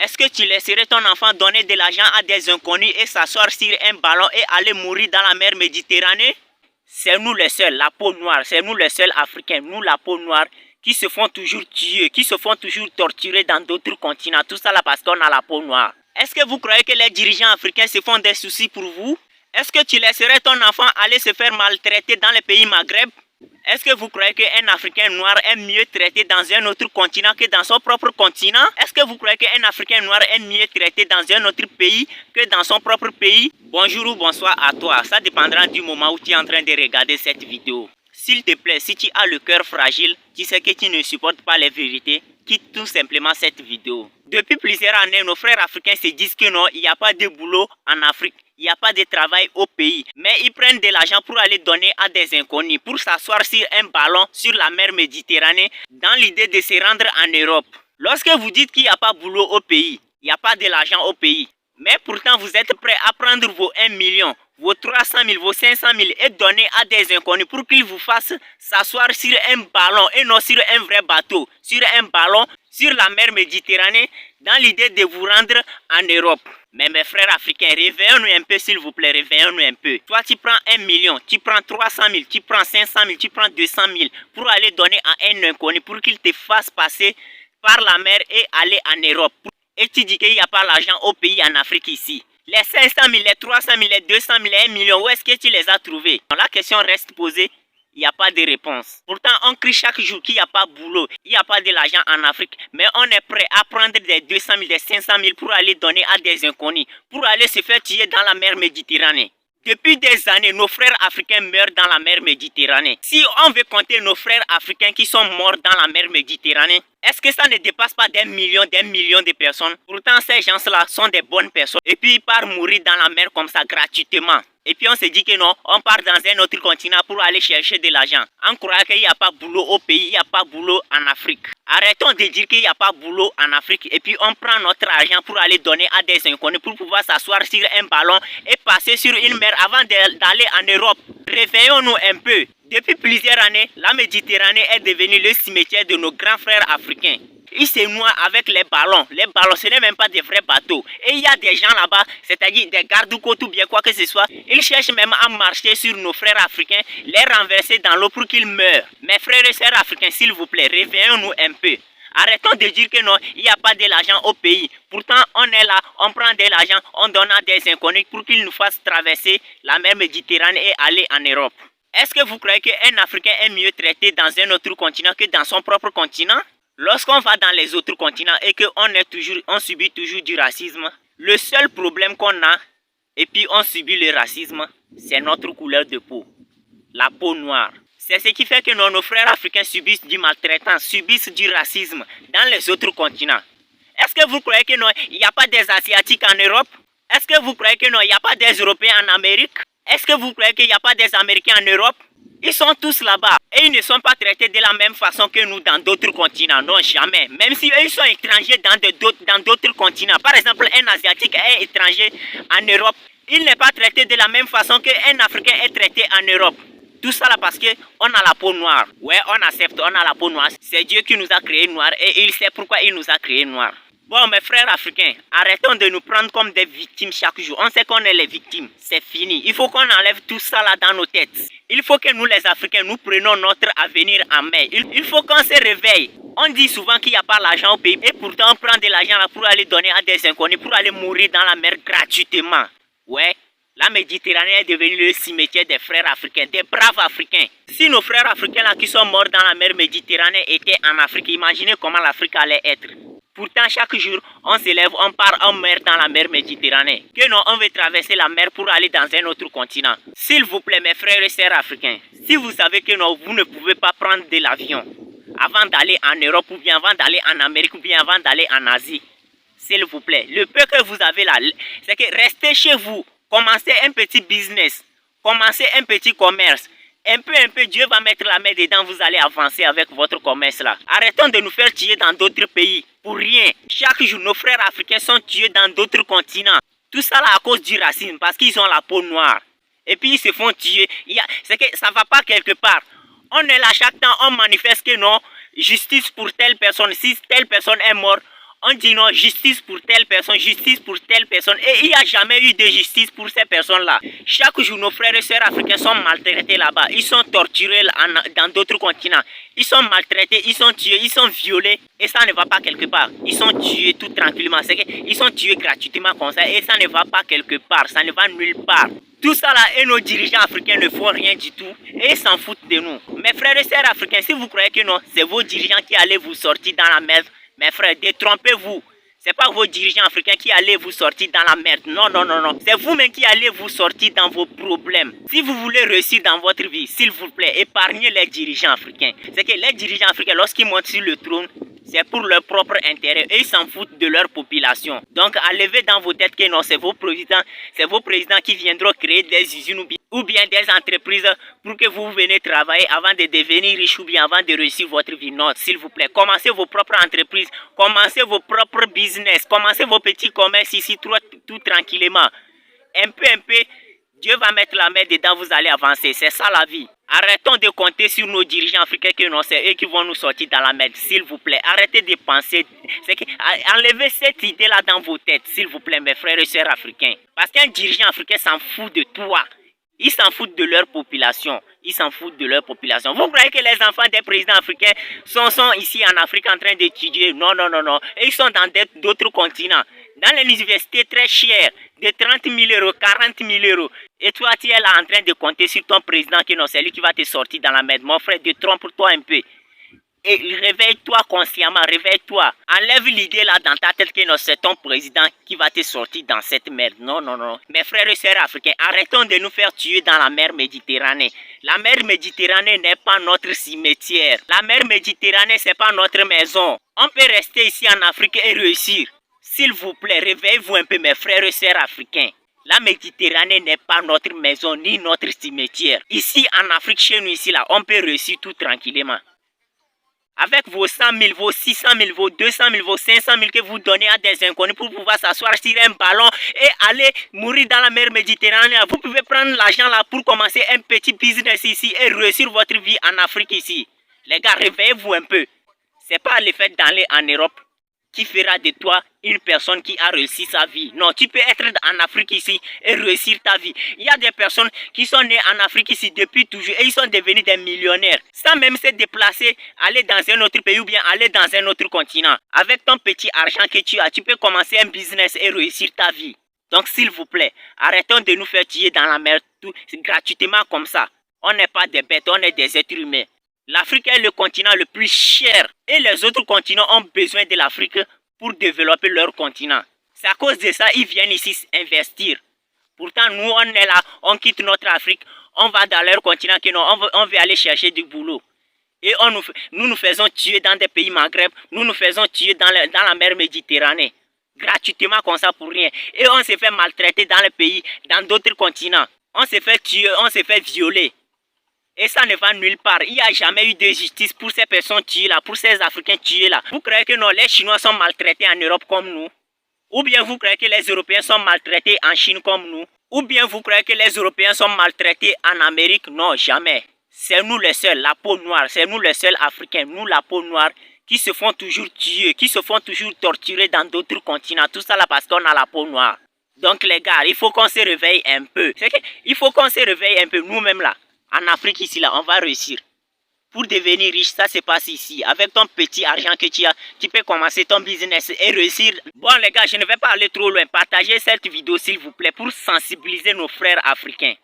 Est-ce que tu laisserais ton enfant donner de l'argent à des inconnus et s'asseoir sur un ballon et aller mourir dans la mer Méditerranée? C'est nous les seuls, la peau noire, c'est nous les seuls Africains, nous la peau noire, qui se font toujours tuer, qui se font toujours torturer dans d'autres continents. Tout ça là parce qu'on a la peau noire. Est-ce que vous croyez que les dirigeants africains se font des soucis pour vous? Est-ce que tu laisserais ton enfant aller se faire maltraiter dans les pays Maghreb? Est-ce que vous croyez qu'un Africain noir est mieux traité dans un autre continent que dans son propre continent? Est-ce que vous croyez qu'un Africain noir est mieux traité dans un autre pays que dans son propre pays? Bonjour ou bonsoir à toi, ça dépendra du moment où tu es en train de regarder cette vidéo. S'il te plaît, si tu as le cœur fragile, tu sais que tu ne supportes pas les vérités, quitte tout simplement cette vidéo. Depuis plusieurs années, nos frères africains se disent que non, il n'y a pas de boulot en Afrique. Il n'y a pas de travail au pays. Mais ils prennent de l'argent pour aller donner à des inconnus, pour s'asseoir sur un ballon sur la mer Méditerranée, dans l'idée de se rendre en Europe. Lorsque vous dites qu'il n'y a pas de boulot au pays, il n'y a pas de l'argent au pays, mais pourtant vous êtes prêts à prendre vos 1 million, vos 300 000, vos 500 000 et donner à des inconnus pour qu'ils vous fassent s'asseoir sur un ballon et non sur un vrai bateau, sur un ballon sur la mer Méditerranée, dans l'idée de vous rendre en Europe. Mais mes frères africains, réveillons-nous un peu s'il vous plaît, réveillons-nous un peu. Toi tu prends 1 million, tu prends 300 000, tu prends 500 000, tu prends 200 000 pour aller donner à un inconnu pour qu'il te fasse passer par la mer et aller en Europe. Et tu dis qu'il n'y a pas l'argent au pays en Afrique ici. Les 500 000, les 300 000, les 200 000, les 1 million, où est-ce que tu les as trouvés? La question reste posée. Il n'y a pas de réponse. Pourtant, on crie chaque jour qu'il n'y a pas de boulot, il n'y a pas de l'argent en Afrique. Mais on est prêt à prendre des 200 000, des 500 000 pour aller donner à des inconnus, pour aller se faire tuer dans la mer Méditerranée. Depuis des années, nos frères africains meurent dans la mer Méditerranée. Si on veut compter nos frères africains qui sont morts dans la mer Méditerranée, est-ce que ça ne dépasse pas d'un million de personnes? Pourtant, ces gens-là sont des bonnes personnes. Et puis, ils partent mourir dans la mer comme ça gratuitement. Et puis on se dit que non, on part dans un autre continent pour aller chercher de l'argent. On croit qu'il n'y a pas de boulot au pays, il n'y a pas de boulot en Afrique. Arrêtons de dire qu'il n'y a pas de boulot en Afrique et puis on prend notre argent pour aller donner à des inconnus pour pouvoir s'asseoir sur un ballon et passer sur une mer avant d'aller en Europe. Réveillons-nous un peu. Depuis plusieurs années, la Méditerranée est devenue le cimetière de nos grands frères africains. Ils se noient avec les ballons. Les ballons, ce n'est même pas des vrais bateaux. Et il y a des gens là-bas, c'est-à-dire des gardes-côtes ou bien quoi que ce soit. Ils cherchent même à marcher sur nos frères africains, les renverser dans l'eau pour qu'ils meurent. Mes frères et sœurs africains, s'il vous plaît, réveillons-nous un peu. Arrêtons de dire que non, il n'y a pas de l'argent au pays. Pourtant, on est là, on prend de l'argent, on donne à des inconnus pour qu'ils nous fassent traverser la mer Méditerranée et aller en Europe. Est-ce que vous croyez qu'un Africain est mieux traité dans un autre continent que dans son propre continent? Lorsqu'on va dans les autres continents et qu'on subit toujours du racisme, le seul problème qu'on a, et puis on subit le racisme, c'est notre couleur de peau, la peau noire. C'est ce qui fait que nos frères africains subissent du maltraitance, subissent du racisme dans les autres continents. Est-ce que vous croyez que non, il n'y a pas des Asiatiques en Europe? Est-ce que vous croyez que non, il n'y a pas des Européens en Amérique? Est-ce que vous croyez qu'il n'y a pas des Américains en Europe? Ils sont tous là-bas et ils ne sont pas traités de la même façon que nous dans d'autres continents. Non, jamais. Même si eux ils sont étrangers dans d'autres continents. Par exemple, un Asiatique est étranger en Europe. Il n'est pas traité de la même façon qu'un Africain est traité en Europe. Tout ça là parce qu'on a la peau noire. Ouais, on accepte, on a la peau noire. C'est Dieu qui nous a créés noirs et il sait pourquoi il nous a créés noirs. Bon, mes frères africains, arrêtons de nous prendre comme des victimes chaque jour. On sait qu'on est les victimes, c'est fini. Il faut qu'on enlève tout ça là dans nos têtes. Il faut que nous les Africains, nous prenions notre avenir en main. Il faut qu'on se réveille. On dit souvent qu'il n'y a pas l'argent au pays et pourtant on prend de l'argent là pour aller donner à des inconnus, pour aller mourir dans la mer gratuitement. Ouais, la Méditerranée est devenue le cimetière des frères africains, des braves africains. Si nos frères africains là qui sont morts dans la mer Méditerranée étaient en Afrique, imaginez comment l'Afrique allait être. Pourtant, chaque jour, on se lève, on part, on meurt dans la mer Méditerranée. Que non, on veut traverser la mer pour aller dans un autre continent. S'il vous plaît, mes frères et sœurs africains, si vous savez que non, vous ne pouvez pas prendre de l'avion avant d'aller en Europe ou bien avant d'aller en Amérique ou bien avant d'aller en Asie, s'il vous plaît, le peu que vous avez là, c'est que restez chez vous, commencez un petit business, commencez un petit commerce. Un peu, Dieu va mettre la main dedans, vous allez avancer avec votre commerce là. Arrêtons de nous faire tuer dans d'autres pays, pour rien. Chaque jour, nos frères africains sont tués dans d'autres continents. Tout ça là à cause du racisme, parce qu'ils ont la peau noire. Et puis ils se font tuer. C'est que ça va pas quelque part. On est là chaque temps, on manifeste que non, justice pour telle personne. Si telle personne est morte, On dit non, justice pour telle personne, justice pour telle personne. Et il n'y a jamais eu de justice pour ces personnes-là. Chaque jour, nos frères et sœurs africains sont maltraités là-bas. Ils sont torturés dans d'autres continents. Ils sont maltraités, ils sont tués, ils sont violés. Et ça ne va pas quelque part. Ils sont tués tout tranquillement. Ils sont tués gratuitement comme ça. Et ça ne va pas quelque part. Ça ne va nulle part. Tout ça là, et nos dirigeants africains ne font rien du tout. Et ils s'en foutent de nous. Mes frères et sœurs africains, si vous croyez que non, c'est vos dirigeants qui allaient vous sortir dans la merde. Mes frères, détrompez-vous. Ce n'est pas vos dirigeants africains qui allaient vous sortir dans la merde. Non, non, non, non. C'est vous-même qui allez vous sortir dans vos problèmes. Si vous voulez réussir dans votre vie, s'il vous plaît, épargnez les dirigeants africains. C'est que les dirigeants africains, lorsqu'ils montent sur le trône, c'est pour leur propre intérêt et ils s'en foutent de leur population. Donc, enlevez dans vos têtes que non, c'est vos présidents qui viendront créer des usines ou bien des entreprises pour que vous venez travailler avant de devenir riche ou bien avant de réussir votre vie. Non, s'il vous plaît, commencez vos propres entreprises, commencez vos propres business, commencez vos petits commerces ici tout tranquillement. Un peu, Dieu va mettre la main dedans, vous allez avancer. C'est ça la vie. Arrêtons de compter sur nos dirigeants africains que non, c'est eux qui vont nous sortir dans la merde, s'il vous plaît. Arrêtez de penser. Enlevez cette idée-là dans vos têtes, s'il vous plaît, mes frères et sœurs africains. Parce qu'un dirigeant africain s'en fout de toi. Ils s'en foutent de leur population. Ils s'en foutent de leur population. Vous croyez que les enfants des présidents africains sont ici en Afrique en train d'étudier? Non, non, non, non. Et ils sont dans d'autres continents. Dans les universités très chères, de 30 000 euros, 40 000 euros. Et toi, tu es là en train de compter sur ton président qui non, c'est lui qui va te sortir dans la merde. Mon frère, détrompe-toi un peu. Et réveille-toi consciemment, réveille-toi. Enlève l'idée là dans ta tête que non, c'est ton président qui va te sortir dans cette merde. Non, non, non. Mes frères et sœurs africains, arrêtons de nous faire tuer dans la mer Méditerranée. La mer Méditerranée n'est pas notre cimetière. La mer Méditerranée, c'est pas notre maison. On peut rester ici en Afrique et réussir. S'il vous plaît, réveillez-vous un peu, mes frères et sœurs africains. La Méditerranée n'est pas notre maison ni notre cimetière. Ici, en Afrique, chez nous, ici, là, on peut réussir tout tranquillement. Avec vos 100 000, vos 600 000, vos 200 000, vos 500 000 que vous donnez à des inconnus pour pouvoir s'asseoir sur un ballon et aller mourir dans la mer Méditerranée. Vous pouvez prendre l'argent là pour commencer un petit business ici et réussir votre vie en Afrique ici. Les gars, réveillez-vous un peu. C'est pas le fait d'aller en Europe qui fera de toi une personne qui a réussi sa vie. Non, tu peux être en Afrique ici et réussir ta vie. Il y a des personnes qui sont nées en Afrique ici depuis toujours et ils sont devenus des millionnaires. Sans même se déplacer, aller dans un autre pays ou bien aller dans un autre continent. Avec ton petit argent que tu as, tu peux commencer un business et réussir ta vie. Donc s'il vous plaît, arrêtons de nous faire tuer dans la mer tout gratuitement comme ça. On n'est pas des bêtes, on est des êtres humains. L'Afrique est le continent le plus cher et les autres continents ont besoin de l'Afrique pour développer leur continent. C'est à cause de ça qu'ils viennent ici investir. Pourtant, nous, on est là, on quitte notre Afrique, on va dans leur continent, que non, on veut aller chercher du boulot. Et nous faisons tuer dans des pays Maghreb, nous faisons tuer dans la mer Méditerranée. Gratuitement comme ça pour rien. Et on se fait maltraiter dans les pays, dans d'autres continents. On se fait tuer, on se fait violer. Et ça ne va nulle part. Il n'y a jamais eu de justice pour ces personnes tuées là, pour ces Africains tués là. Vous croyez que non, les Chinois sont maltraités en Europe comme nous? Ou bien vous croyez que les Européens sont maltraités en Chine comme nous? Ou bien vous croyez que les Européens sont maltraités en Amérique? Non, jamais. C'est nous les seuls, la peau noire. C'est nous les seuls Africains, nous la peau noire, qui se font toujours tuer, qui se font toujours torturer dans d'autres continents. Tout ça là parce qu'on a la peau noire. Donc les gars, il faut qu'on se réveille un peu. Il faut qu'on se réveille un peu nous-mêmes là. En Afrique ici, là, on va réussir. Pour devenir riche, ça se passe ici. Avec ton petit argent que tu as, tu peux commencer ton business et réussir. Bon les gars, je ne vais pas aller trop loin. Partagez cette vidéo s'il vous plaît pour sensibiliser nos frères africains.